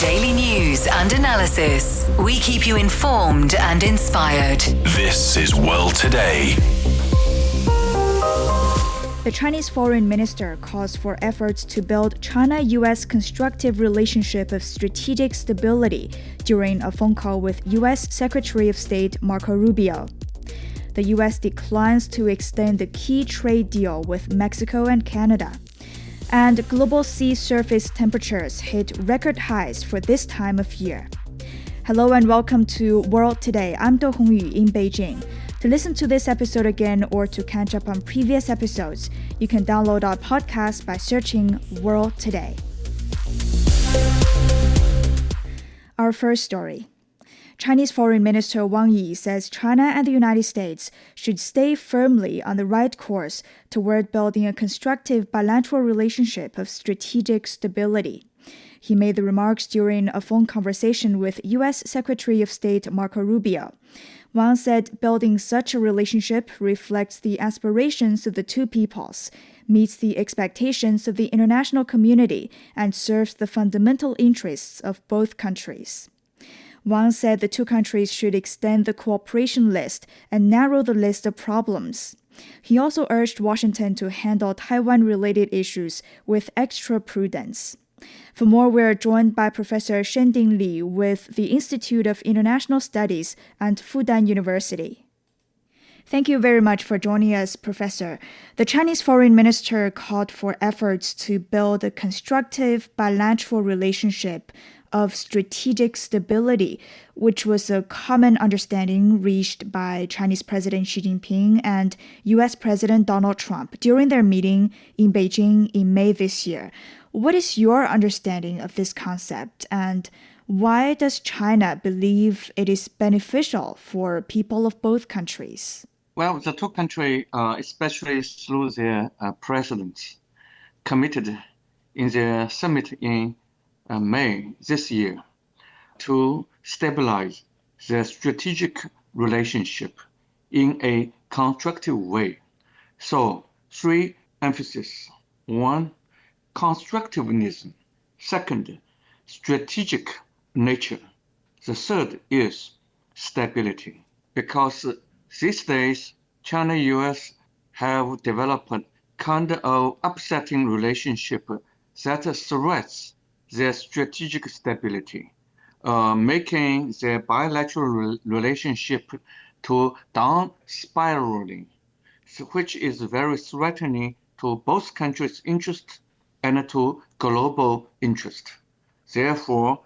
Daily news and analysis. We keep you informed and inspired. This is World Today. The Chinese foreign minister calls for efforts to build China-U.S. constructive relationship of strategic stability during a phone call with U.S. Secretary of State Marco Rubio. The U.S. declines to extend the key trade deal with Mexico and Canada. And global sea surface temperatures hit record highs for this time of year. Hello and welcome to World Today. I'm Do Hongyu in Beijing. To listen to this episode again or to catch up on previous episodes, you can download our podcast by searching World Today. Our first story. Chinese Foreign Minister Wang Yi says China and the United States should stay firmly on the right course toward building a constructive bilateral relationship of strategic stability. He made the remarks during a phone conversation with U.S. Secretary of State Marco Rubio. Wang said building such a relationship reflects the aspirations of the two peoples, meets the expectations of the international community, and serves the fundamental interests of both countries. Wang said the two countries should extend the cooperation list and narrow the list of problems. He also urged Washington to handle Taiwan-related issues with extra prudence. For more, we're joined by Professor Shending Li with the Institute of International Studies and Fudan University. Thank you very much for joining us, Professor. The Chinese foreign minister called for efforts to build a constructive bilateral relationship of strategic stability, which was a common understanding reached by Chinese President Xi Jinping and U.S. President Donald Trump during their meeting in Beijing in May this year. What is your understanding of this concept, and why does China believe it is beneficial for people of both countries? Well, the two countries, especially through their presidents, committed in their summit in May this year to stabilize their strategic relationship in a constructive way. So, three emphases. One, constructivism. Second, strategic nature. The third is stability. Because these days, China-U.S. have developed a kind of upsetting relationship that threats their strategic stability, making their bilateral relationship to down spiraling, which is very threatening to both countries' interests and to global interest. Therefore,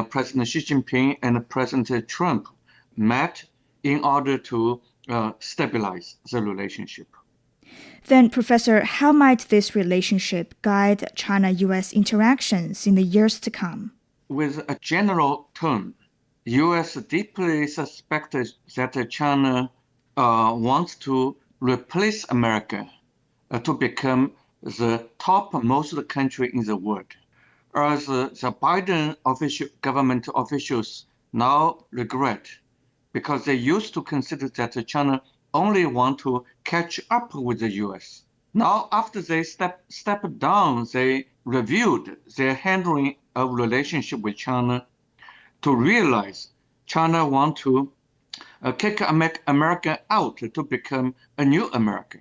President Xi Jinping and President Trump met in order to stabilize the relationship. Then, Professor, how might this relationship guide China-U.S. interactions in the years to come? With a general term, U.S. deeply suspects that China wants to replace America to become the topmost country in the world. As the Biden government officials now regret, because they used to consider that China only want to catch up with the U.S. Now, after they stepped down, they reviewed their handling of relationship with China to realize China want to kick America out to become a new America.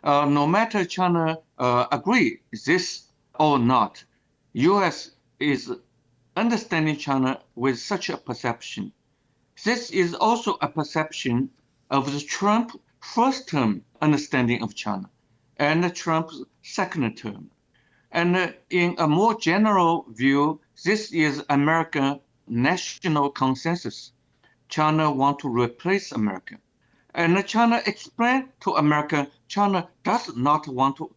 No matter China agree this or not, U.S. is understanding China with such a perception. This is also a perception of the Trump first term understanding of China and Trump's second term. And in a more general view, this is American national consensus. China wants to replace America. And China explained to America, China does not want to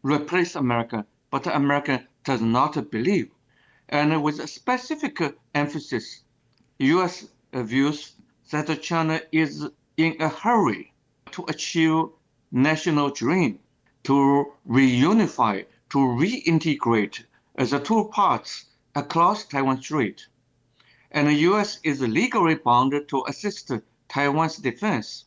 replace America, but America does not believe. And with a specific emphasis, U.S. views that China is in a hurry to achieve national dream, to reunify, to reintegrate the two parts across Taiwan Strait. And the U.S. is legally bound to assist Taiwan's defense.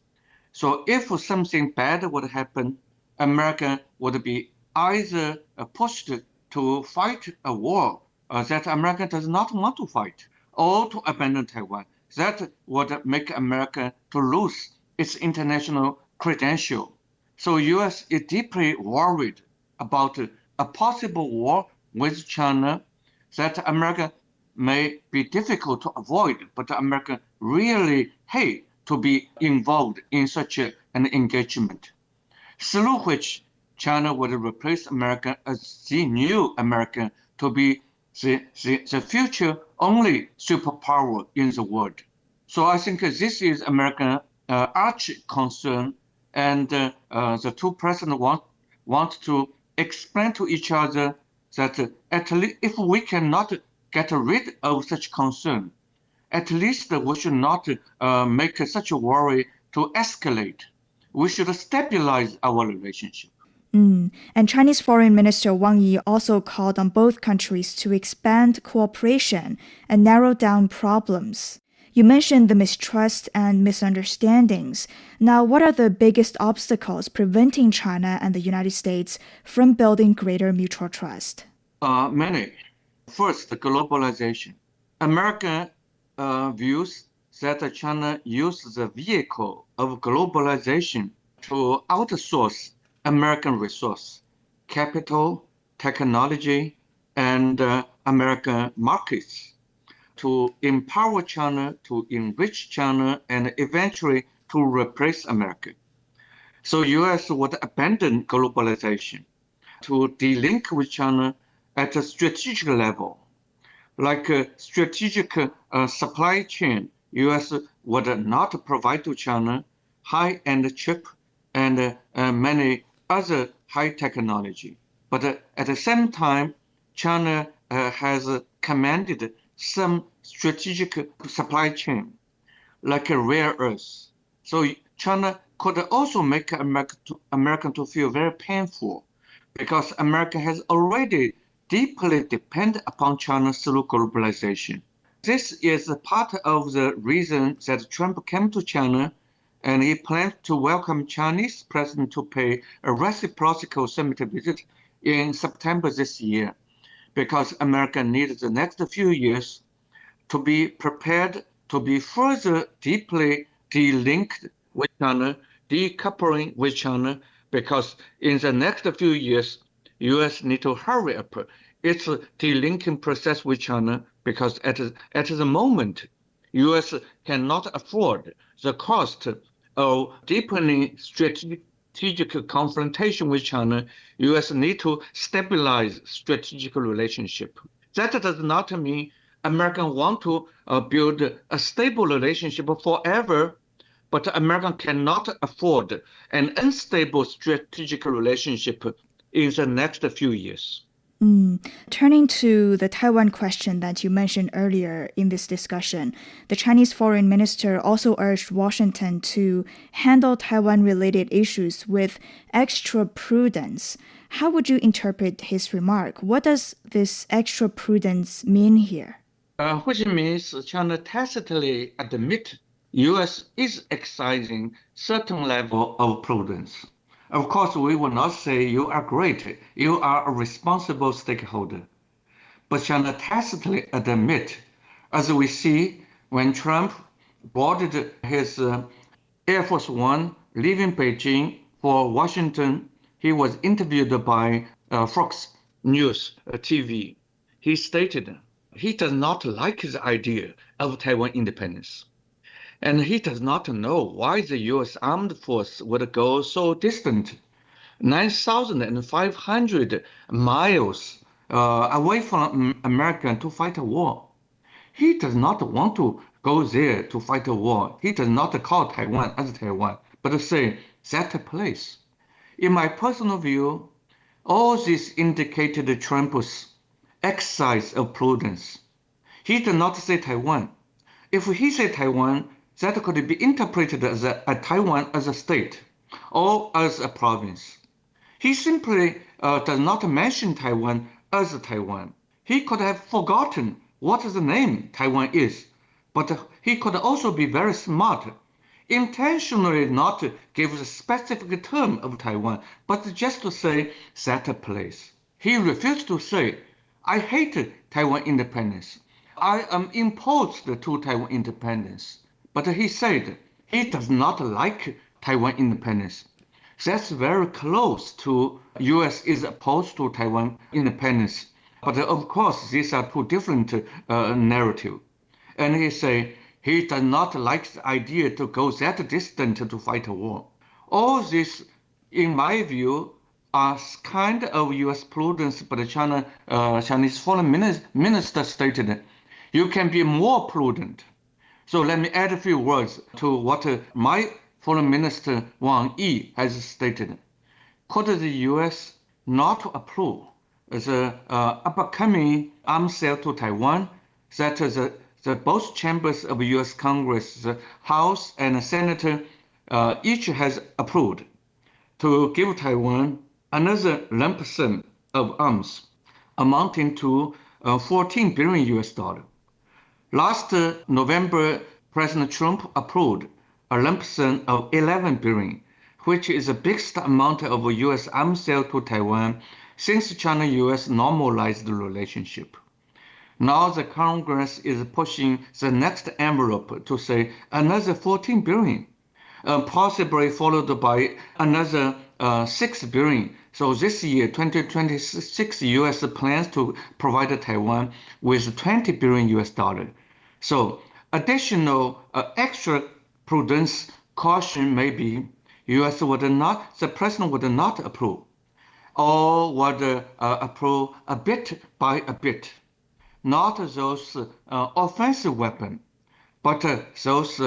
So if something bad would happen, America would be either pushed to fight a war that America does not want to fight or to abandon Taiwan. That would make America to lose its international credential. So U.S. is deeply worried about a possible war with China that America may be difficult to avoid, but America really hate to be involved in such an engagement, through which China would replace America as the new America to be the future only superpower in the world. So I think this is American arch concern, and the two presidents want to explain to each other that at least if we cannot get rid of such concern, at least we should not make such a worry to escalate. We should stabilize our relationship. And Chinese Foreign Minister Wang Yi also called on both countries to expand cooperation and narrow down problems. You mentioned the mistrust and misunderstandings. Now, what are the biggest obstacles preventing China and the United States from building greater mutual trust? Many. First, globalization. America views that China uses the vehicle of globalization to outsource American resource, capital, technology, and American markets to empower China, to enrich China, and eventually to replace America. So U.S. would abandon globalization to de-link with China at a strategic level. Like a strategic supply chain, U.S. would not provide to China high-end chip and many other high technology. But at the same time, China has commanded some strategic supply chain, like a rare earth. So China could also make America to feel very painful because America has already deeply depended upon China through globalization. This is part of the reason that Trump came to China and he planned to welcome Chinese president to pay a reciprocal summit visit in September this year, because America needs the next few years to be prepared to be further deeply de-linked with China, decoupling with China, because in the next few years, U.S. need to hurry up its de-linking process with China, because at the moment, U.S. cannot afford the cost of deepening strategic confrontation with China. U.S. need to stabilize strategic relationship. That does not mean Americans want to build a stable relationship forever, but America cannot afford an unstable strategic relationship in the next few years. Turning to the Taiwan question that you mentioned earlier in this discussion, the Chinese foreign minister also urged Washington to handle Taiwan-related issues with extra prudence. How would you interpret his remark? What does this extra prudence mean here? Which means China tacitly admit U.S. is exercising certain level of prudence. Of course, we will not say you are great, you are a responsible stakeholder. But China tacitly admit, as we see when Trump boarded his Air Force One leaving Beijing for Washington, he was interviewed by Fox News TV. He stated he does not like the idea of Taiwan independence. And he does not know why the U.S. armed force would go so distant, 9,500 miles away from America to fight a war. He does not want to go there to fight a war. He does not call Taiwan as Taiwan, but say that place. In my personal view, all this indicated Trump's exercise of prudence. He did not say Taiwan. If he said Taiwan, that could be interpreted as Taiwan as a state or as a province. He simply does not mention Taiwan as Taiwan. He could have forgotten what the name Taiwan is, but he could also be very smart, intentionally not give the specific term of Taiwan, but just to say that place. He refused to say, I hate Taiwan independence. I am opposed to Taiwan independence. But he said he does not like Taiwan independence. That's very close to U.S. is opposed to Taiwan independence. But of course, these are two different narratives. And he say he does not like the idea to go that distant to fight a war. All this, in my view, are kind of U.S. prudence, but the Chinese foreign minister stated, you can be more prudent. So let me add a few words to what my foreign minister Wang Yi has stated. Could the U.S. not approve the upcoming arms sale to Taiwan that the both chambers of U.S. Congress, the House and the Senate, each has approved to give Taiwan another lump sum of arms amounting to 14 billion US dollar. Last November, President Trump approved a lump sum of 11 billion, which is the biggest amount of U.S. arms sale to Taiwan since China-U.S. normalized the relationship. Now the Congress is pushing the next envelope to say another 14 billion, possibly followed by another 6 billion. So this year, 2026, U.S. plans to provide Taiwan with 20 billion US dollar. So additional extra prudence caution may be the president would not approve, or would approve a bit by a bit, not those offensive weapons, but those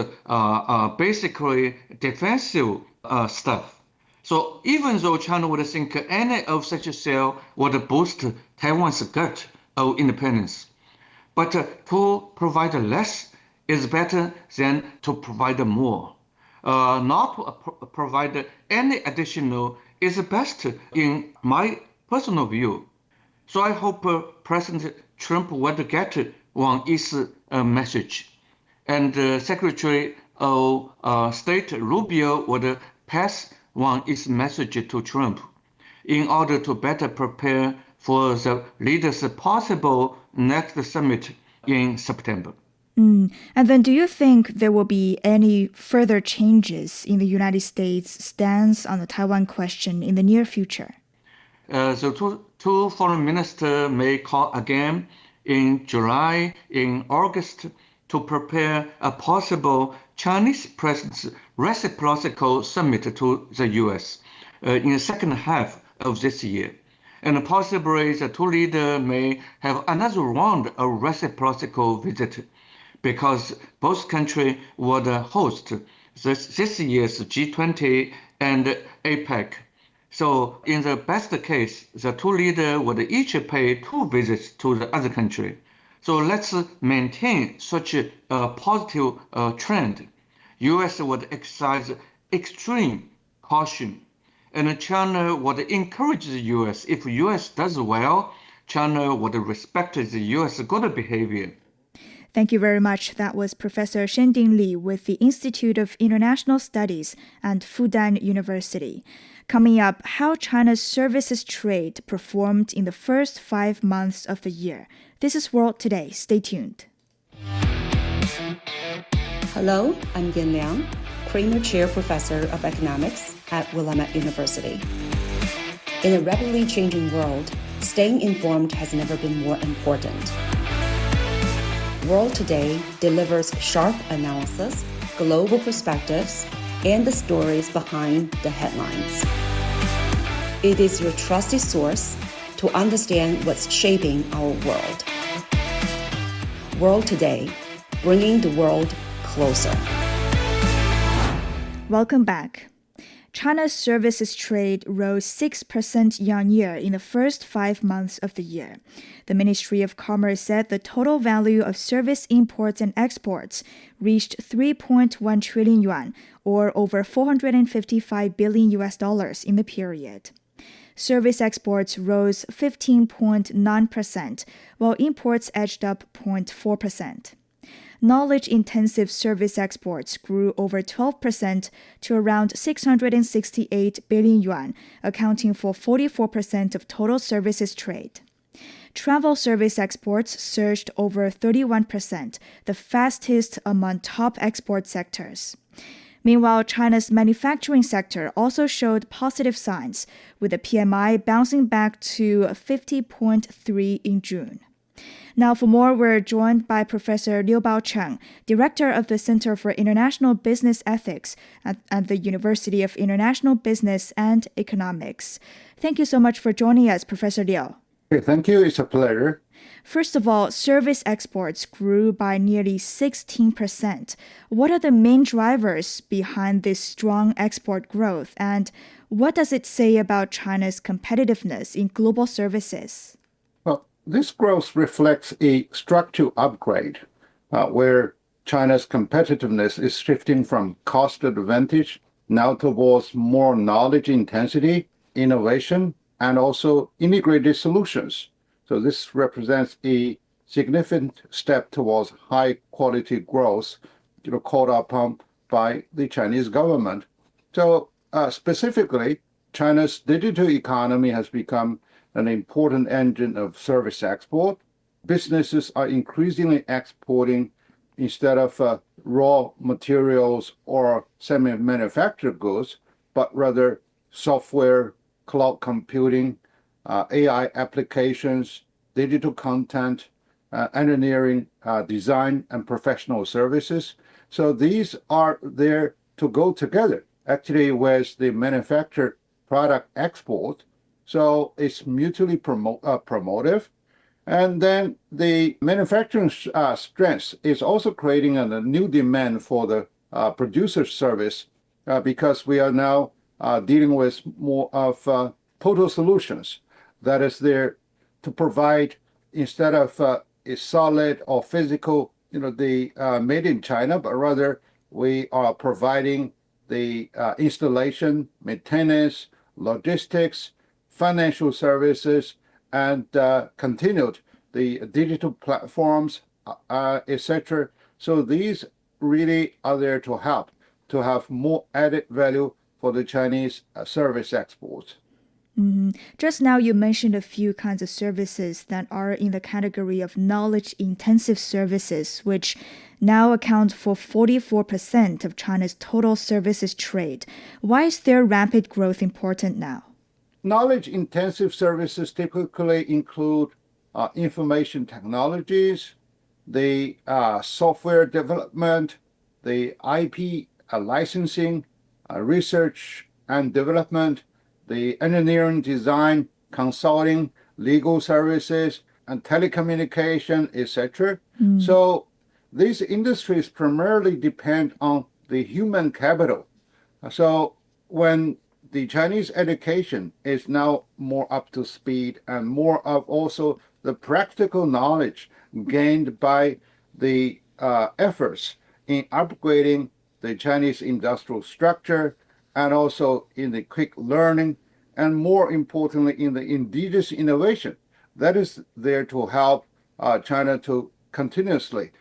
basically defensive stuff. So even though China would think any of such a sale would boost Taiwan's gut of independence, but to provide less is better than to provide more. Not to provide any additional is best in my personal view. So I hope President Trump would get Wang Yi's message, and Secretary of State Rubio would pass Wang Yi's message to Trump in order to better prepare for the leaders' possible next summit in September. And then do you think there will be any further changes in the United States' stance on the Taiwan question in the near future? The two foreign ministers may call again in July, in August, to prepare a possible Chinese president's reciprocal summit to the U.S. In the second half of this year. And possibly the two leaders may have another round of reciprocal visit, because both countries would host this year's G20 and APEC. So in the best case, the two leaders would each pay 2 visits to the other country. So let's maintain such a positive trend. U.S. would exercise extreme caution, and China would encourage the U.S. If U.S. does well, China would respect the U.S. good behavior. Thank you very much. That was Professor Shending Li with the Institute of International Studies and Fudan University. Coming up, how China's services trade performed in the first 5 months of the year. This is World Today. Stay tuned. Hello, I'm Yin Liang, Kramer Chair Professor of Economics at Willamette University. In a rapidly changing world, staying informed has never been more important. World Today delivers sharp analysis, global perspectives, and the stories behind the headlines. It is your trusted source to understand what's shaping our world. World Today, bringing the world closer. Welcome back. China's services trade rose 6% year-on-year in the first 5 months of the year. The Ministry of Commerce said the total value of service imports and exports reached 3.1 trillion yuan, or over $455 billion in the period. Service exports rose 15.9%, while imports edged up 0.4%. Knowledge-intensive service exports grew over 12% to around 668 billion yuan, accounting for 44% of total services trade. Travel service exports surged over 31%, the fastest among top export sectors. Meanwhile, China's manufacturing sector also showed positive signs, with the PMI bouncing back to 50.3 in June. Now, for more, we're joined by Professor Liu Baocheng, Director of the Center for International Business Ethics at the University of International Business and Economics. Thank you so much for joining us, Professor Liu. Okay, thank you. It's a pleasure. First of all, service exports grew by nearly 16%. What are the main drivers behind this strong export growth, and what does it say about China's competitiveness in global services? Well, this growth reflects a structural upgrade where China's competitiveness is shifting from cost advantage now towards more knowledge intensity, innovation, and also integrated solutions. So this represents a significant step towards high quality growth, called upon by the Chinese government. So specifically, China's digital economy has become an important engine of service export. Businesses are increasingly exporting instead of raw materials or semi-manufactured goods, but rather software, cloud computing, AI applications, digital content, engineering, design, and professional services. So these are there to go together, actually, with the manufactured product export. So it's mutually promotive. And then the manufacturing strength is also creating a new demand for the producer service because we are now dealing with more of total solutions that is there to provide, instead of a solid or physical, the made in China, but rather we are providing the installation, maintenance, logistics, financial services, and continued the digital platforms, etc. So these really are there to help to have more added value for the Chinese service exports. Mm-hmm. Just now, you mentioned a few kinds of services that are in the category of knowledge-intensive services, which now account for 44% of China's total services trade. Why is their rapid growth important now? Knowledge-intensive services typically include information technologies, the software development, the IP licensing, research and development, the engineering, design, consulting, legal services, and telecommunication, etc. So these industries primarily depend on the human capital. So when the Chinese education is now more up to speed and more of also the practical knowledge gained by the efforts in upgrading the Chinese industrial structure and also in the quick learning, and more importantly, in the indigenous innovation that is there to help China to continuously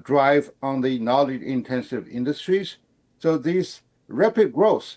drive on the knowledge-intensive industries. So these rapid growth,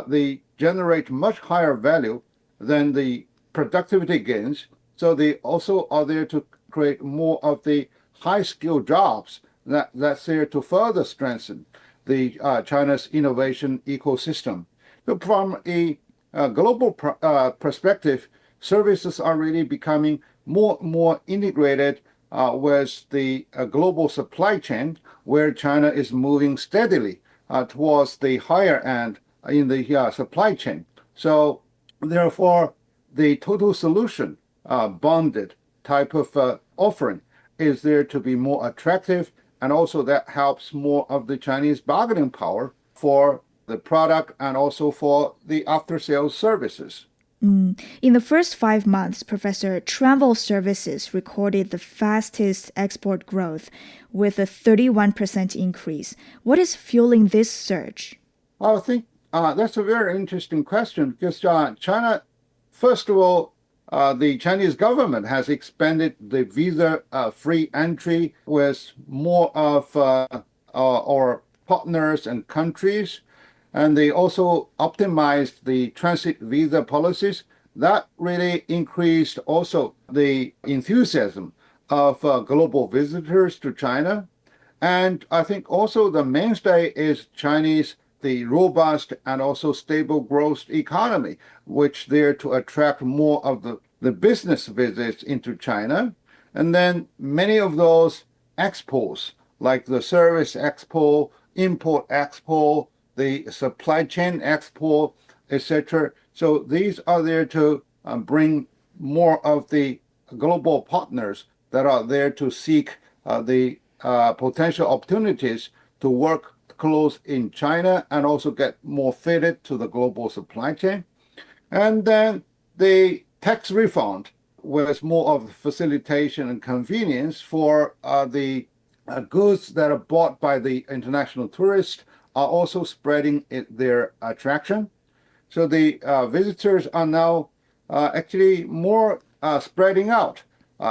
they generate much higher value than the productivity gains. So they also are there to create more of the high-skilled jobs that's there to further strengthen the China's innovation ecosystem. So from a global perspective, services are really becoming more integrated with the global supply chain, where China is moving steadily towards the higher end in the supply chain. So therefore, the total solution bonded type of offering is there to be more attractive, and also that helps more of the Chinese bargaining power for the product and also for the after-sales services. In the first 5 months, Professor, travel services recorded the fastest export growth with a 31% increase. What is fueling this surge? I think that's a very interesting question because China, first of all, the Chinese government has expanded the visa-free entry with more of our partners and countries. And they also optimized the transit visa policies that really increased also the enthusiasm of global visitors to China. And I think also the mainstay is Chinese, the robust and also stable growth economy, which there to attract more of the business visits into China. And then many of those expos, like the service expo, import expo, the supply chain expo, etc. So these are there to bring more of the global partners that are there to seek the potential opportunities to work close in China and also get more fitted to the global supply chain. And then the tax refund was more of facilitation and convenience for the goods that are bought by the international tourists are also spreading their attraction. So the visitors are now actually more spreading out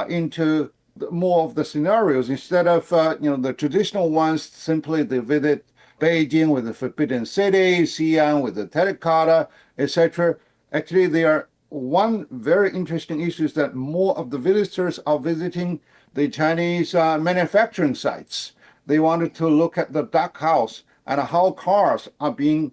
into more of the scenarios instead of the traditional ones. Simply they visit Beijing with the Forbidden City, Xi'an with the terracotta, etc. Actually, there are one very interesting issue is that more of the visitors are visiting the Chinese manufacturing sites. They wanted to look at the dark house and how cars are being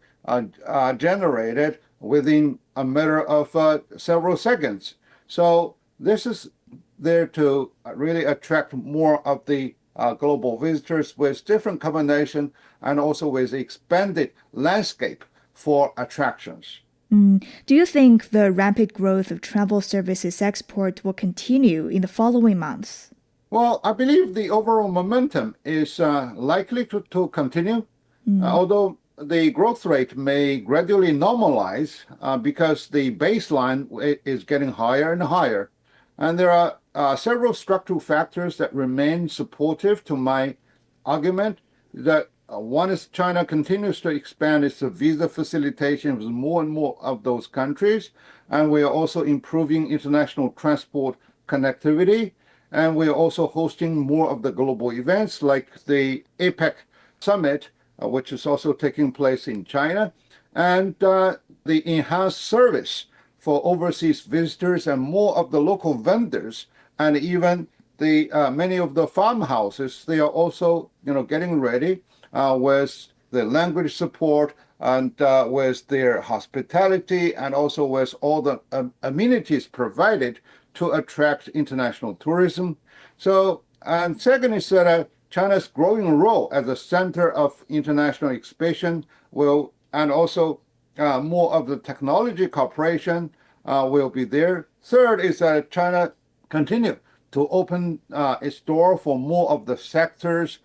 generated within a matter of several seconds. So this is there to really attract more of the global visitors with different combination and also with expanded landscape for attractions. Do you think the rapid growth of travel services export will continue in the following months? Well, I believe the overall momentum is likely to continue, although the growth rate may gradually normalize because the baseline is getting higher and higher. And there are several structural factors that remain supportive to my argument that one is China continues to expand its visa facilitation with more and more of those countries. And we are also improving international transport connectivity. And we are also hosting more of the global events like the APEC summit, which is also taking place in China. And the enhanced service for overseas visitors and more of the local vendors and even the many of the farmhouses, they are also getting ready with the language support and with their hospitality and also with all the amenities provided to attract international tourism. So, and second is that China's growing role as a center of international expansion will, and also more of the technology cooperation will be there. Third is that China continue to open its door for more of the sectors,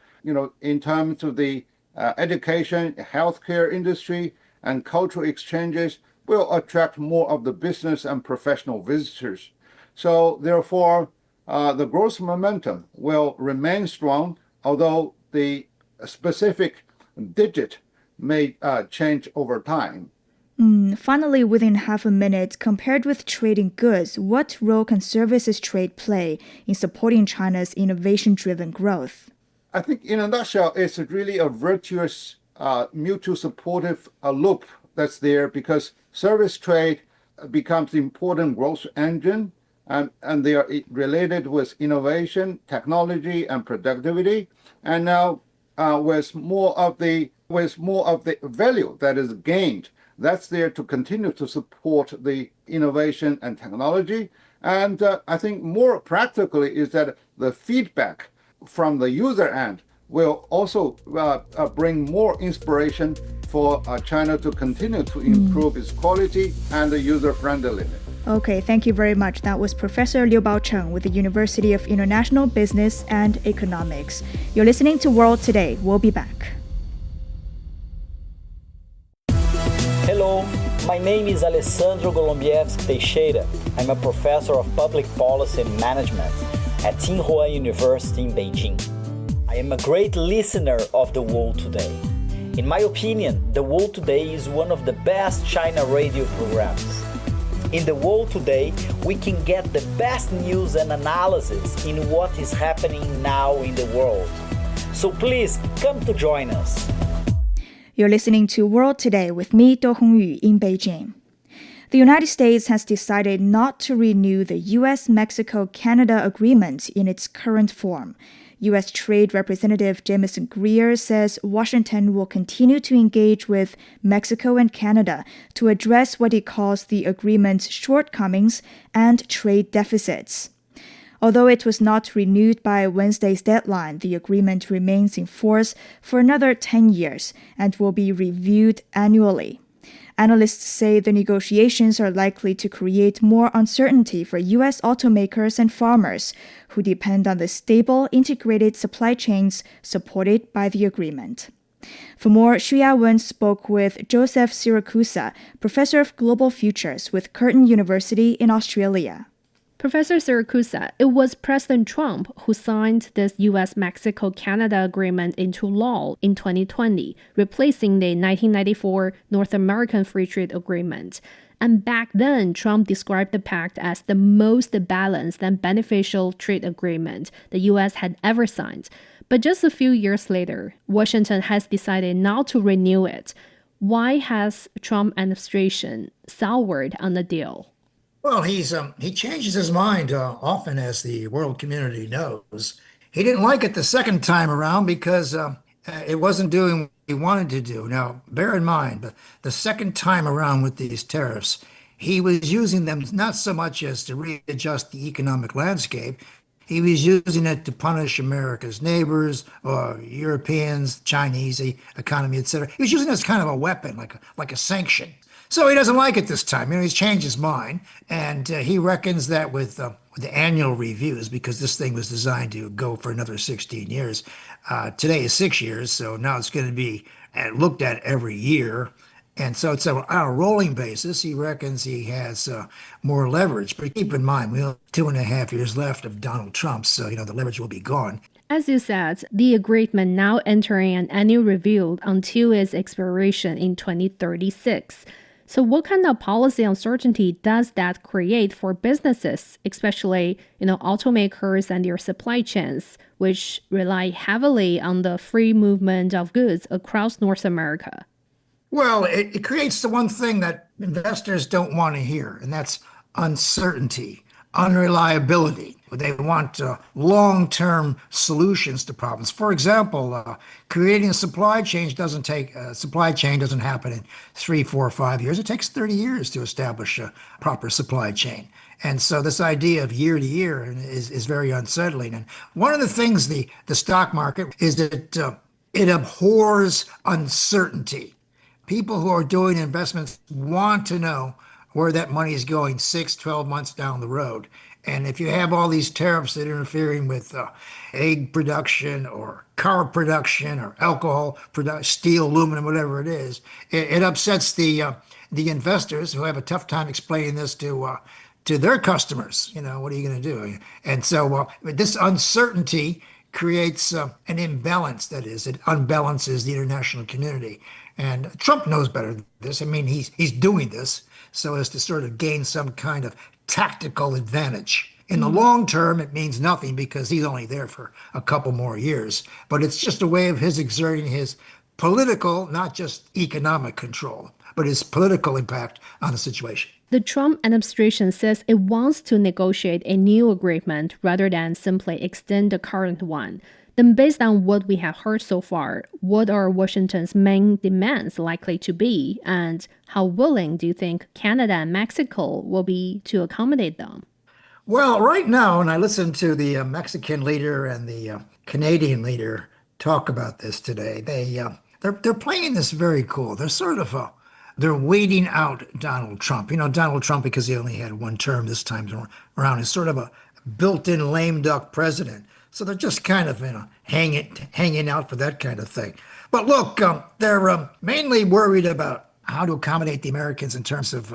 in terms of the education, healthcare industry, and cultural exchanges will attract more of the business and professional visitors. So therefore, the growth momentum will remain strong, although the specific digit may change over time. Finally, within half a minute, compared with trading goods, what role can services trade play in supporting China's innovation-driven growth? I think in a nutshell, it's really a virtuous, mutual supportive loop that's there because service trade becomes the important growth engine and they are related with innovation, technology, and productivity. And now with more of the value that is gained, that's there to continue to support the innovation and technology. And I think more practically is that the feedback from the user end will also bring more inspiration for China to continue to improve its quality and the user-friendliness. Okay, thank you very much. That was Professor Liu Baocheng with the University of International Business and Economics. You're listening to World Today. We'll be back. Hello, my name is Alessandro Golombiewski Teixeira. I'm a professor of public policy and management at Tsinghua University in Beijing. I am a great listener of The World Today. In my opinion, The World Today is one of the best China radio programs. In The World Today, we can get the best news and analysis in what is happening now in the world. So please come to join us. You're listening to World Today with me, Do Hongyu, in Beijing. The United States has decided not to renew the U.S.-Mexico-Canada agreement in its current form. U.S. Trade Representative Jamison Greer says Washington will continue to engage with Mexico and Canada to address what he calls the agreement's shortcomings and trade deficits. Although it was not renewed by Wednesday's deadline, the agreement remains in force for another 10 years and will be reviewed annually. Analysts say the negotiations are likely to create more uncertainty for U.S. automakers and farmers, who depend on the stable, integrated supply chains supported by the agreement. For more, Xu Yawen spoke with Joseph Siracusa, professor of global futures with Curtin University in Australia. Professor Siracusa, it was President Trump who signed this U.S.-Mexico-Canada agreement into law in 2020, replacing the 1994 North American Free Trade Agreement. And back then, Trump described the pact as the most balanced and beneficial trade agreement the U.S. had ever signed. But just a few years later, Washington has decided not to renew it. Why has Trump administration soured on the deal? Well, he changes his mind often, as the world community knows. He didn't like it the second time around because it wasn't doing what he wanted to do. Now, bear in mind, but the second time around with these tariffs, he was using them not so much as to readjust the economic landscape. He was using it to punish America's neighbors, or Europeans, Chinese economy, etc. He was using it as kind of a weapon, like a sanction. So he doesn't like it this time. He's changed his mind, and he reckons that with the annual reviews, because this thing was designed to go for another 16 years. Today is 6 years, so now it's going to be looked at every year. And so it's on a rolling basis. He reckons he has more leverage. But keep in mind, we have 2.5 years left of Donald Trump, so the leverage will be gone. As you said, the agreement now entering an annual review until its expiration in 2036. So what kind of policy uncertainty does that create for businesses, especially, automakers and their supply chains, which rely heavily on the free movement of goods across North America? Well, it creates the one thing that investors don't want to hear, and that's uncertainty, unreliability. They want long-term solutions to problems. For example, creating a supply chain doesn't happen in 3, 4, 5 years. It takes 30 years to establish a proper supply chain. And so this idea of year to year is very unsettling. And one of the things the stock market is that it abhors uncertainty. People who are doing investments want to know where that money is going 6, 12 months down the road. And if you have all these tariffs that are interfering with egg production or car production or alcohol production, steel, aluminum, whatever it is, it upsets the investors who have a tough time explaining this to their customers. What are you going to do? And so this uncertainty creates an imbalance. That is, it unbalances the international community. And Trump knows better than this. He's doing this so as to sort of gain some kind of tactical advantage. In the long term, it means nothing because he's only there for a couple more years. But it's just a way of his exerting his political, not just economic control, but his political impact on the situation. The Trump administration says it wants to negotiate a new agreement rather than simply extend the current one. Then based on what we have heard so far, what are Washington's main demands likely to be, and how willing do you think Canada and Mexico will be to accommodate them? Well, right now, when I listen to the Mexican leader and the Canadian leader talk about this today, they're playing this very cool. They're sort of they're waiting out Donald Trump. Donald Trump, because he only had one term this time around, is sort of a built-in lame duck president. So they're just kind of hanging out for that kind of thing. But look, they're mainly worried about how to accommodate the Americans in terms of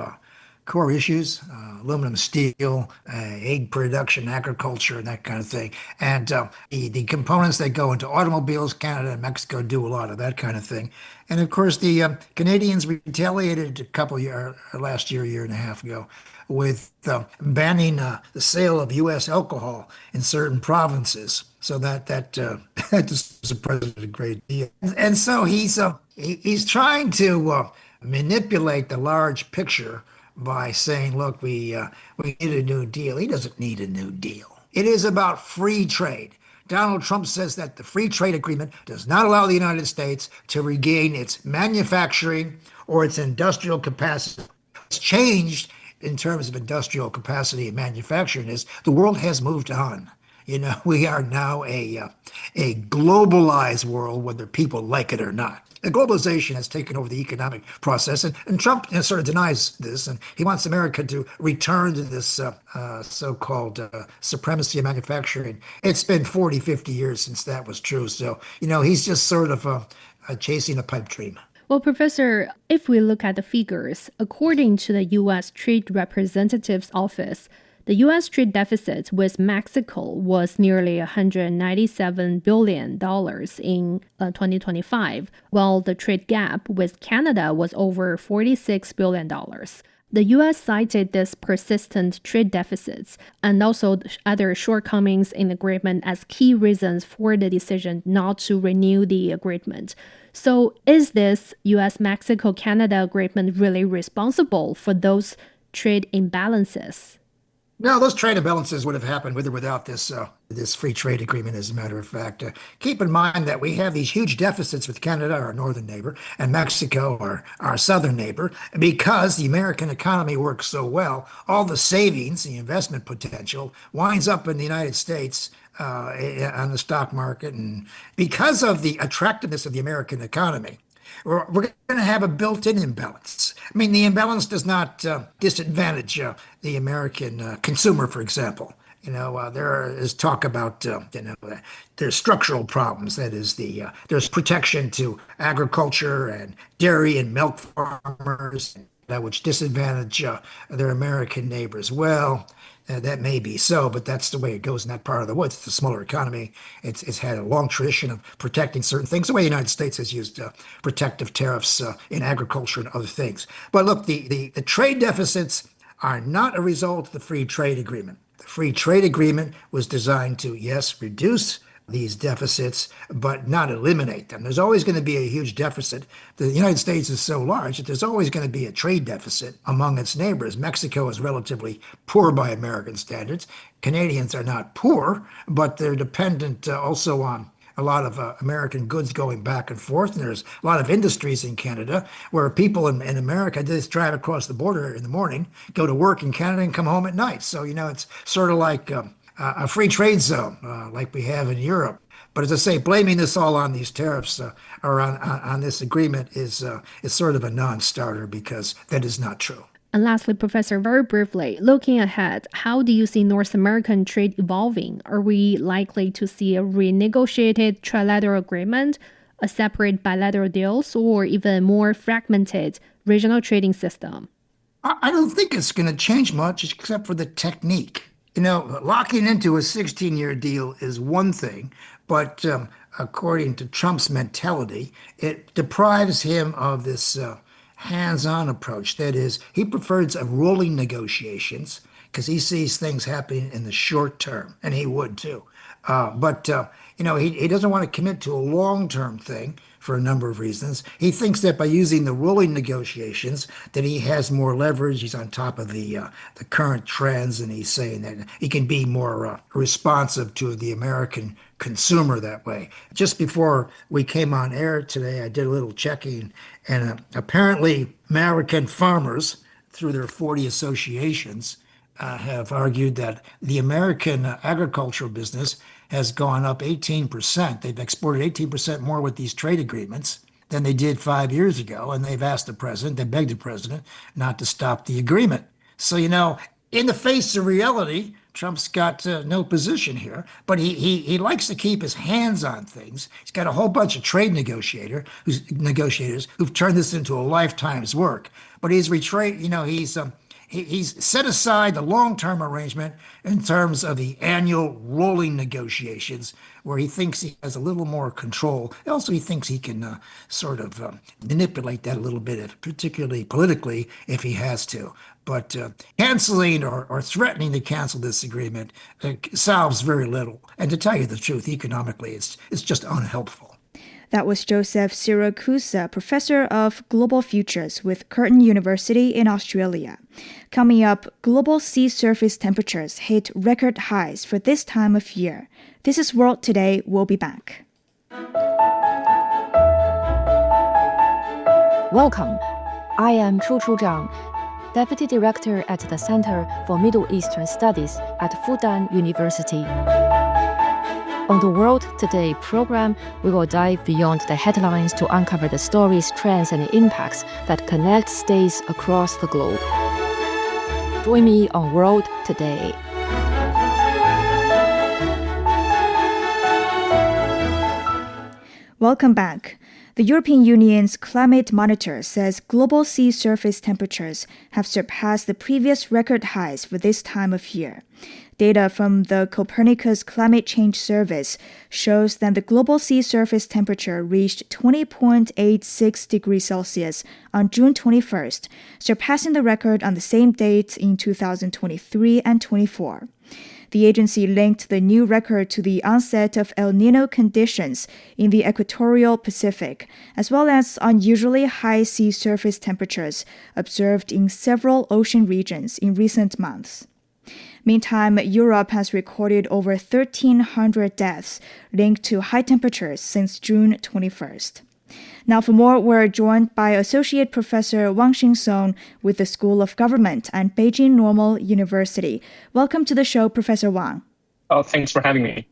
core issues, aluminum, steel, egg production, agriculture, and that kind of thing. And the components that go into automobiles, Canada and Mexico do a lot of that kind of thing. And of course, the Canadians retaliated last year and a half ago, with banning the sale of U.S. alcohol in certain provinces. So that was a president a great deal. And so he's trying to manipulate the large picture by saying, look, we need a new deal. He doesn't need a new deal. It is about free trade. Donald Trump says that the free trade agreement does not allow the United States to regain its manufacturing or its industrial capacity. What's changed in terms of industrial capacity and manufacturing is the world has moved on. We are now a globalized world, whether people like it or not. The globalization has taken over the economic process, and Trump sort of denies this, and he wants America to return to this so-called supremacy of manufacturing. It's been 40, 50 years since that was true. So, he's just sort of chasing a pipe dream. Well, Professor, if we look at the figures, according to the U.S. Trade Representative's Office, the U.S. trade deficit with Mexico was nearly $197 billion in 2025, while the trade gap with Canada was over $46 billion. The U.S. cited this persistent trade deficits and also other shortcomings in the agreement as key reasons for the decision not to renew the agreement. So is this U.S.-Mexico-Canada agreement really responsible for those trade imbalances? No, those trade imbalances would have happened with or without this free trade agreement, as a matter of fact. Keep in mind that we have these huge deficits with Canada, our northern neighbor, and Mexico, our southern neighbor. Because the American economy works so well, all the savings, the investment potential, winds up in the United States on the stock market. And because of the attractiveness of the American economy, we're going to have a built-in imbalance. I mean, the imbalance does not disadvantage the American consumer, for example. There is talk about, there's structural problems. That is, there's protection to agriculture and dairy and milk farmers, which disadvantage their American neighbors. Well, that may be so, but that's the way it goes in that part of the world. It's a smaller economy. It's had a long tradition of protecting certain things, the way the United States has used protective tariffs in agriculture and other things. But look, the trade deficits are not a result of the free trade agreement. The free trade agreement was designed to, yes, reduce these deficits, but not eliminate them. There's always going to be a huge deficit. The United States is so large that there's always going to be a trade deficit among its neighbors. Mexico is relatively poor by American standards. Canadians are not poor, but they're dependent also on a lot of American goods going back and forth. And there's a lot of industries in Canada where people in America just drive across the border in the morning, go to work in Canada, and come home at night. So, it's sort of like a free trade zone like we have in Europe. But as I say, blaming this all on these tariffs or on this agreement is sort of a non-starter, because that is not true. And lastly, Professor, very briefly, looking ahead, how do you see North American trade evolving? Are we likely to see a renegotiated trilateral agreement, a separate bilateral deals, or even more fragmented regional trading system? I don't think it's going to change much except for the technique. Locking into a 16-year deal is one thing, but according to Trump's mentality, it deprives him of this hands-on approach. That is, he prefers a rolling negotiations because he sees things happening in the short term, and he would too. But he doesn't want to commit to a long-term thing for a number of reasons. He thinks that by using the rolling negotiations, that he has more leverage. He's on top of the current trends, and he's saying that he can be more responsive to the American consumer that way. Just before we came on air today, I did a little checking, and apparently American farmers, through their 40 associations, have argued that the American agricultural business has gone up 18%. They've exported 18% more with these trade agreements than they did 5 years ago. And they've asked the president, they begged the president not to stop the agreement. So, in the face of reality, Trump's got no position here, but he likes to keep his hands on things. He's got a whole bunch of trade negotiators who've turned this into a lifetime's work. But he's he's set aside the long-term arrangement in terms of the annual rolling negotiations, where he thinks he has a little more control. Also, he thinks he can sort of manipulate that a little bit, particularly politically, if he has to. But canceling or threatening to cancel this agreement solves very little. And to tell you the truth, economically, it's just unhelpful. That was Joseph Siracusa, professor of global futures with Curtin University in Australia. Coming up, global sea surface temperatures hit record highs for this time of year. This is World Today. We'll be back. Welcome. I am Chu Zhang, Deputy Director at the Center for Middle Eastern Studies at Fudan University. On the World Today program, we will dive beyond the headlines to uncover the stories, trends, and impacts that connect states across the globe. Join me on World Today. Welcome back. The European Union's climate monitor says global sea surface temperatures have surpassed the previous record highs for this time of year. Data from the Copernicus Climate Change Service shows that the global sea surface temperature reached 20.86 degrees Celsius on June 21st, surpassing the record on the same date in 2023 and 24. The agency linked the new record to the onset of El Nino conditions in the equatorial Pacific, as well as unusually high sea surface temperatures observed in several ocean regions in recent months. Meantime, Europe has recorded over 1,300 deaths linked to high temperatures since June 21st. Now for more, we're joined by Associate Professor Wang Xing with the School of Government and Beijing Normal University. Welcome to the show, Professor Wang. Oh, thanks for having me.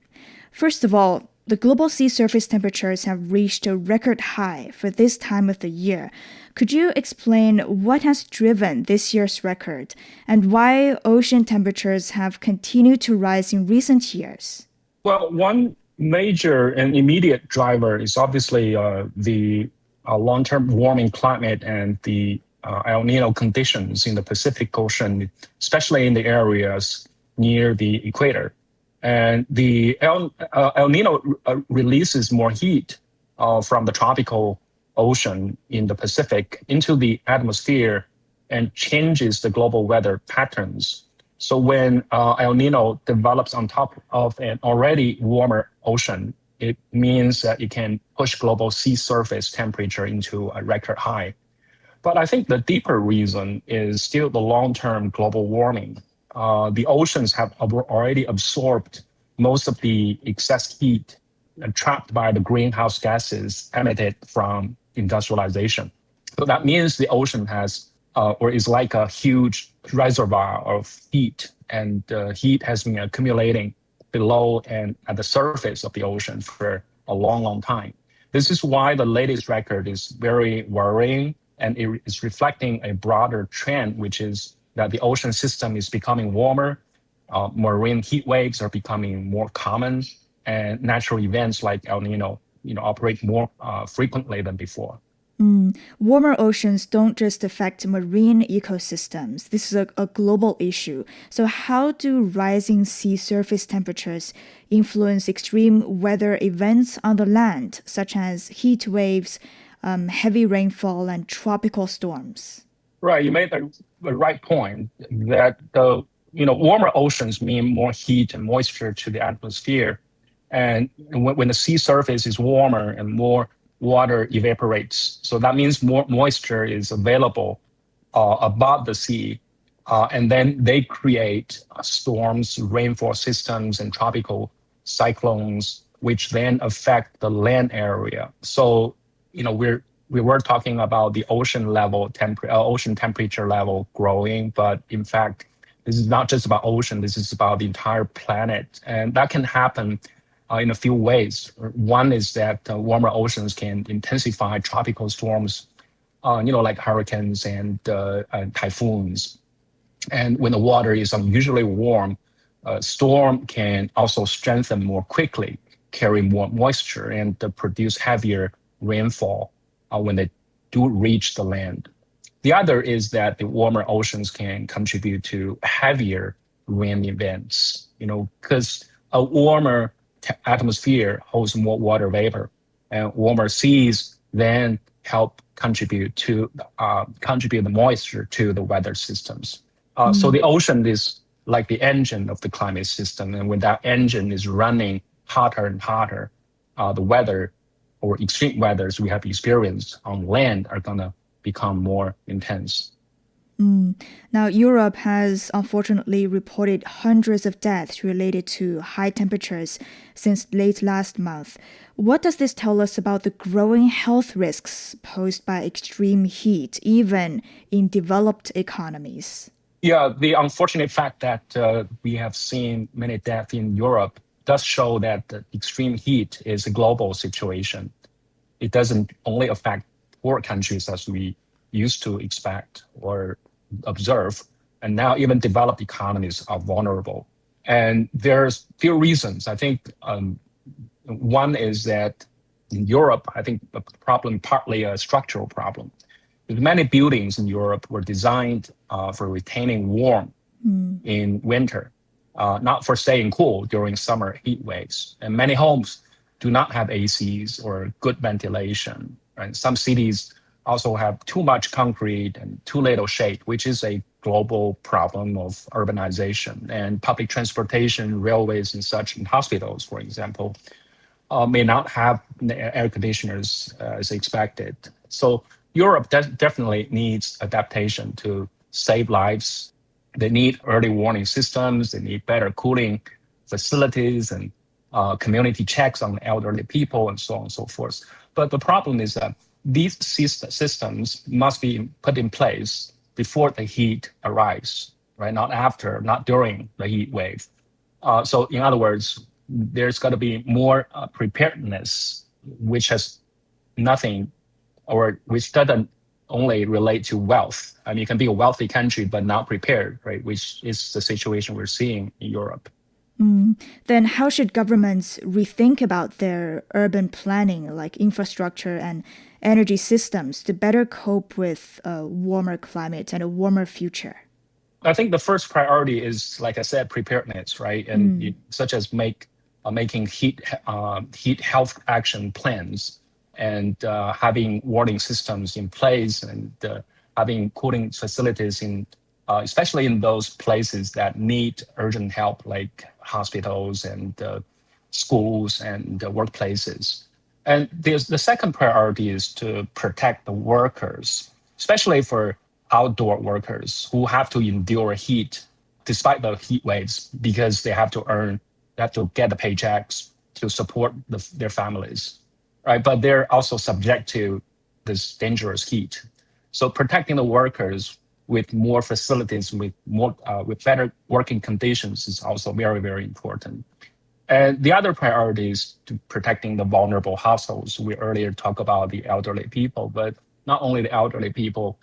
First of all, the global sea surface temperatures have reached a record high for this time of the year. Could you explain what has driven this year's record and why ocean temperatures have continued to rise in recent years? Well, one major and immediate driver is obviously the long-term warming climate and the El Nino conditions in the Pacific Ocean, especially in the areas near the equator. And the El Nino releases more heat from the tropical ocean in the Pacific into the atmosphere and changes the global weather patterns. So when El Nino develops on top of an already warmer ocean, it means that it can push global sea surface temperature into a record high. But I think the deeper reason is still the long-term global warming. The oceans have already absorbed most of the excess heat trapped by the greenhouse gases emitted from industrialization. So that means the ocean has or is like a huge reservoir of heat, and heat has been accumulating below and at the surface of the ocean for a long, long time. This is why the latest record is very worrying, and it is reflecting a broader trend, which is that the ocean system is becoming warmer, marine heat waves are becoming more common, and natural events like El Nino, operate more frequently than before. Warmer oceans don't just affect marine ecosystems. This is a global issue. So how do rising sea surface temperatures influence extreme weather events on the land, such as heat waves, heavy rainfall, and tropical storms? Right, you made the right point that warmer oceans mean more heat and moisture to the atmosphere. And when the sea surface is warmer and more water evaporates. So that means more moisture is available above the sea. And then they create storms, rainfall systems, and tropical cyclones, which then affect the land area. So, we were talking about the ocean temperature level growing, but in fact, this is not just about ocean, this is about the entire planet. And that can happen in a few ways. One is that warmer oceans can intensify tropical storms, like hurricanes and typhoons. And when the water is unusually warm, a storm can also strengthen more quickly, carry more moisture, and produce heavier rainfall when they do reach the land. The other is that the warmer oceans can contribute to heavier rain events, because a warmer atmosphere holds more water vapor, and warmer seas then help contribute the moisture to the weather systems. So the ocean is like the engine of the climate system, and when that engine is running hotter and hotter, the weather or extreme weathers we have experienced on land are going to become more intense. Now, Europe has unfortunately reported hundreds of deaths related to high temperatures since late last month. What does this tell us about the growing health risks posed by extreme heat, even in developed economies? Yeah, the unfortunate fact that we have seen many deaths in Europe does show that the extreme heat is a global situation. It doesn't only affect poor countries as we used to expect or observe, and now even developed economies are vulnerable. And there's few reasons. I think one is that in Europe, I think the problem partly a structural problem. Many buildings in Europe were designed for retaining warmth in winter, not for staying cool during summer heat waves. And many homes do not have ACs or good ventilation. Right? Some cities also have too much concrete and too little shade, which is a global problem of urbanization. And public transportation, railways and such, and hospitals, for example, may not have air conditioners as expected. So Europe definitely needs adaptation to save lives. They need early warning systems, they need better cooling facilities and community checks on elderly people and so on and so forth. But the problem is that these systems must be put in place before the heat arrives, right? Not after, not during the heat wave. So in other words, there's got to be more preparedness, which has nothing, or which doesn't only relate to wealth. I mean, you can be a wealthy country, but not prepared, right? Which is the situation we're seeing in Europe. Then how should governments rethink about their urban planning, like infrastructure and energy systems, to better cope with a warmer climate and a warmer future? I think the first priority is, like I said, preparedness, right? And such as making heat health action plans and having warning systems in place and having cooling facilities in especially in those places that need urgent help, like hospitals and schools and workplaces. And the second priority is to protect the workers, especially for outdoor workers who have to endure heat despite the heat waves because they have to get the paychecks to support their families, right? But they're also subject to this dangerous heat. So protecting the workers with more facilities, with better working conditions is also very, very important. And the other priority is to protecting the vulnerable households. We earlier talked about the elderly people, but not only the elderly people,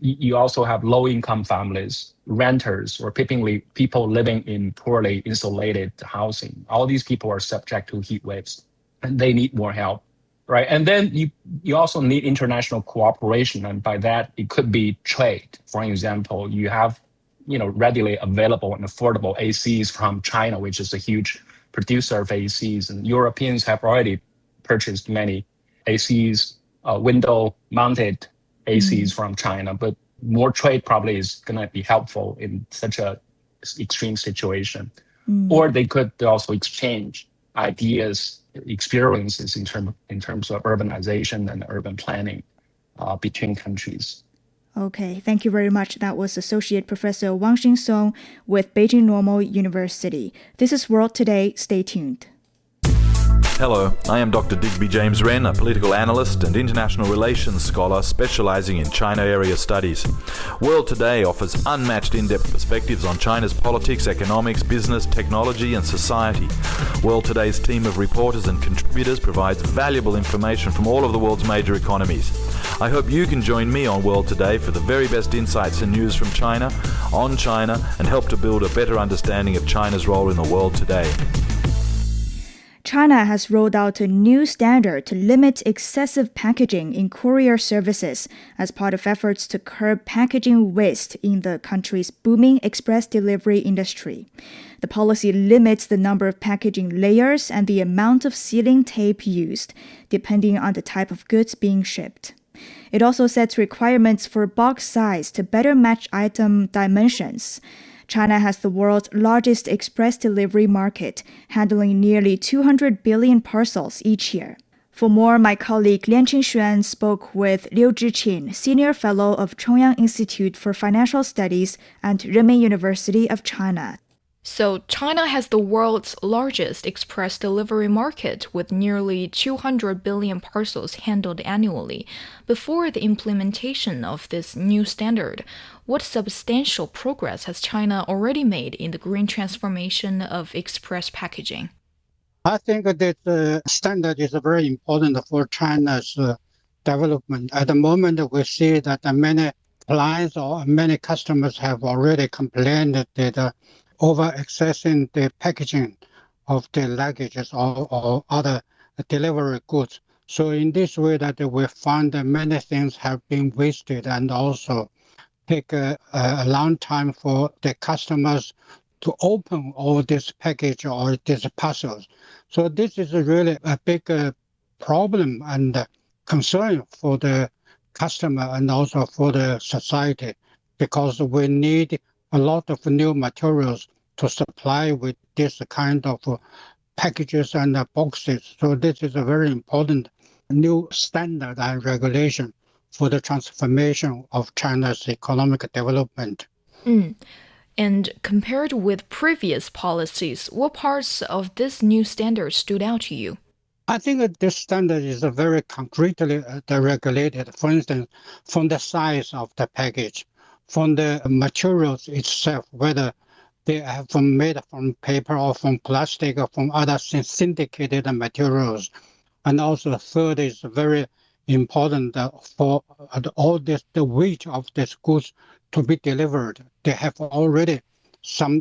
you also have low-income families, renters, or people living in poorly insulated housing. All these people are subject to heat waves, and they need more help. Right. And then you also need international cooperation. And by that, it could be trade. For example, you have, readily available and affordable ACs from China, which is a huge producer of ACs. And Europeans have already purchased many ACs, window-mounted ACs from China. But more trade probably is going to be helpful in such a extreme situation. Or they could also exchange ideas, experiences in terms of urbanization and urban planning between countries. Okay, thank you very much. That was Associate Professor Wangxin Song with Beijing Normal University. This is World Today. Stay tuned. Hello, I am Dr. Digby James Wren, a political analyst and international relations scholar specializing in China area studies. World Today offers unmatched in-depth perspectives on China's politics, economics, business, technology and society. World Today's team of reporters and contributors provides valuable information from all of the world's major economies. I hope you can join me on World Today for the very best insights and news from China, on China, and help to build a better understanding of China's role in the world today. China has rolled out a new standard to limit excessive packaging in courier services as part of efforts to curb packaging waste in the country's booming express delivery industry. The policy limits the number of packaging layers and the amount of sealing tape used, depending on the type of goods being shipped. It also sets requirements for box size to better match item dimensions. China has the world's largest express delivery market, handling nearly 200 billion parcels each year. For more, my colleague Lian Qingxuan spoke with Liu Zhiqin, Senior Fellow of Chongyang Institute for Financial Studies and Renmin University of China. So, China has the world's largest express delivery market with nearly 200 billion parcels handled annually. Before the implementation of this new standard, what substantial progress has China already made in the green transformation of express packaging? I think that the standard is very important for China's development. At the moment, we see that many clients or many customers have already complained that over-accessing the packaging of the luggages or other delivery goods. So in this way that we find that many things have been wasted and also take a long time for the customers to open all this package or these parcels. So this is really a big problem and concern for the customer and also for the society, because we need a lot of new materials to supply with this kind of packages and boxes. So this is a very important new standard and regulation for the transformation of China's economic development. And compared with previous policies, what parts of this new standard stood out to you? I think that this standard is very concretely regulated. For instance, from the size of the package, from the materials itself, whether they have been made from paper or from plastic or from other syndicated materials. And also third is very important for all this, the weight of these goods to be delivered. They have already some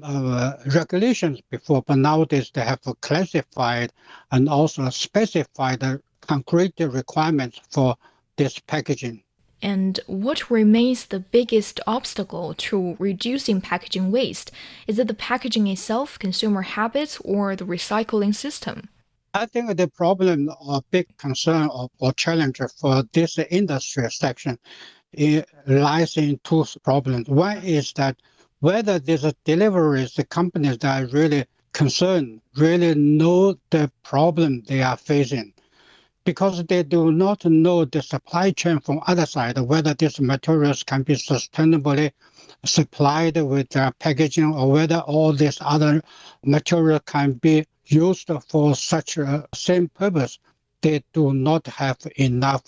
regulations before, but nowadays they have classified and also specified the concrete requirements for this packaging. And what remains the biggest obstacle to reducing packaging waste? Is it the packaging itself, consumer habits, or the recycling system? I think the problem or big concern or challenge for this industry section lies in two problems. One is that whether these deliveries, the companies that are really concerned, really know the problem they are facing, because they do not know the supply chain from other side, whether these materials can be sustainably supplied with their packaging or whether all this other material can be used for such a same purpose. They do not have enough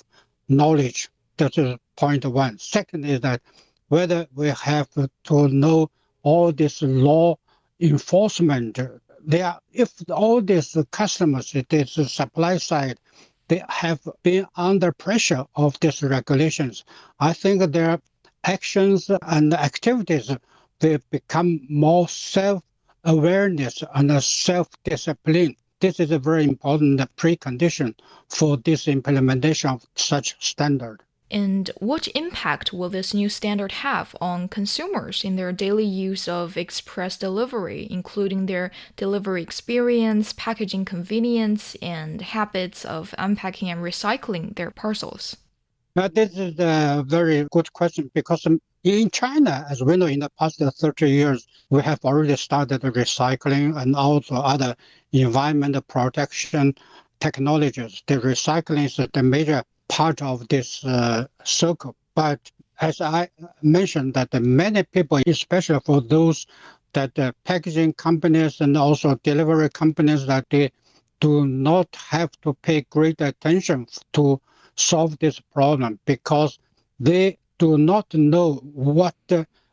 knowledge. That is point one. Second is that whether we have to know all this law enforcement. If all these customers, this supply side, they have been under pressure of these regulations, I think their actions and activities will become more self-awareness and self-discipline. This is a very important precondition for this implementation of such standard. And what impact will this new standard have on consumers in their daily use of express delivery, including their delivery experience, packaging convenience, and habits of unpacking and recycling their parcels? This is a very good question, because in China, as we know, in the past 30 years, we have already started recycling and also other environmental protection technologies. The recycling is the major part of this circle. But as I mentioned, that many people, especially for those that the packaging companies and also delivery companies, that they do not have to pay great attention to solve this problem, because they do not know what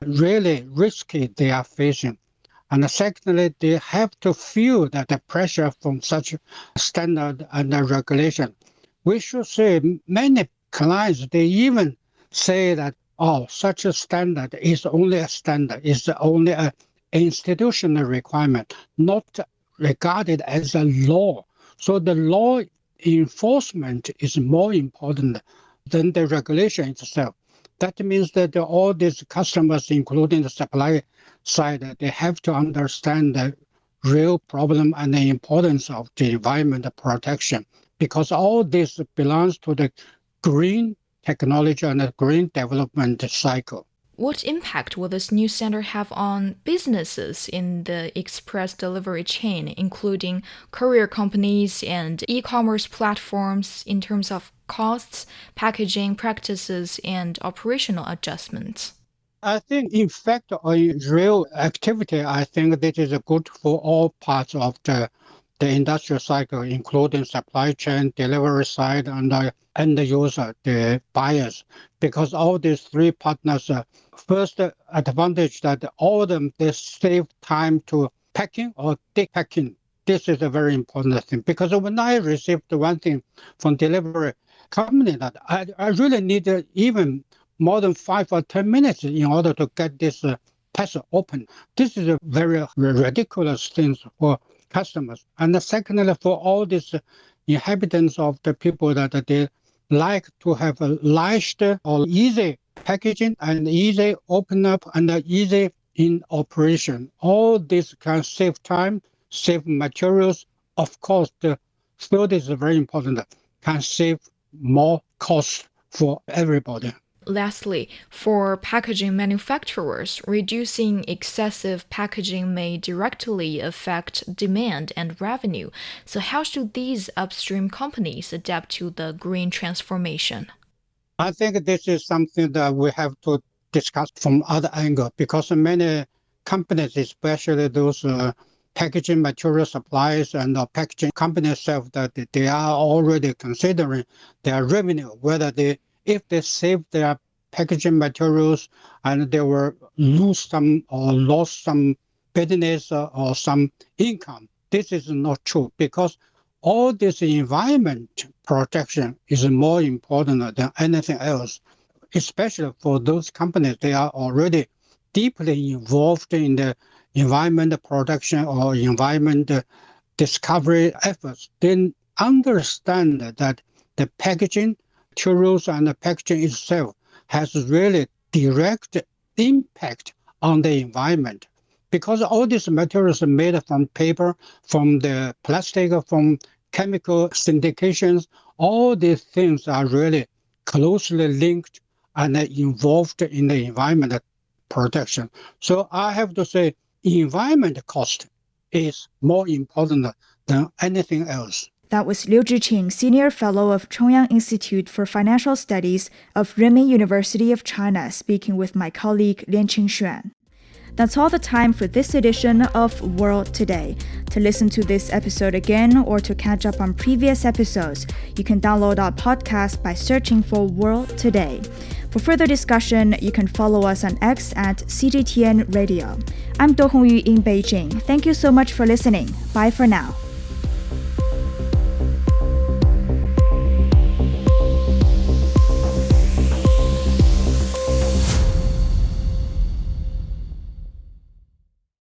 really risky they are facing. And secondly, they have to feel that the pressure from such standard and regulation. We should say many clients, they even say that, such a standard is only a standard, is only an institutional requirement, not regarded as a law. So the law enforcement is more important than the regulation itself. That means that all these customers, including the supply side, they have to understand the real problem and the importance of the environmental protection, because all this belongs to the green technology and the green development cycle. what impact will this new standard have on businesses in the express delivery chain, including courier companies and e-commerce platforms, in terms of costs, packaging practices, and operational adjustments? I think, in fact, in real activity, I think this is good for all parts of the industrial cycle, including supply chain, delivery side, and the end user, the buyers, because all these three partners, first advantage that all of them, they save time to packing or de-packing. This is a very important thing, because when I received one thing from delivery company, that I really need even more than 5 or 10 minutes in order to get this parcel open. This is a very ridiculous thing for customers. And secondly, for all these inhabitants of the people that they like to have a light or easy packaging and easy open up and easy in operation. All this can save time, save materials. Of course, the third is very important, can save more costs for everybody. Lastly, for packaging manufacturers, reducing excessive packaging may directly affect demand and revenue. So how should these upstream companies adapt to the green transformation? I think this is something that we have to discuss from other angle, because many companies, especially those packaging material suppliers and packaging companies self, that they are already considering their revenue, whether if they save their packaging materials and they will lose some or lost some business or some income. This is not true, because all this environment protection is more important than anything else, especially for those companies. They are already deeply involved in the environment protection or environment discovery efforts. They understand that the packaging materials and the packaging itself has really direct impact on the environment, because all these materials are made from paper, from the plastic, from chemical syndications. All these things are really closely linked and involved in the environment protection. So I have to say, environment cost is more important than anything else. That was Liu Zhiqing, Senior Fellow of Chongyang Institute for Financial Studies of Renmin University of China, speaking with my colleague Lianqing Xuan. That's all the time for this edition of World Today. To listen to this episode again or to catch up on previous episodes, you can download our podcast by searching for World Today. For further discussion, you can follow us on X at CGTN Radio. I'm Do Hongyu in Beijing. Thank you so much for listening. Bye for now.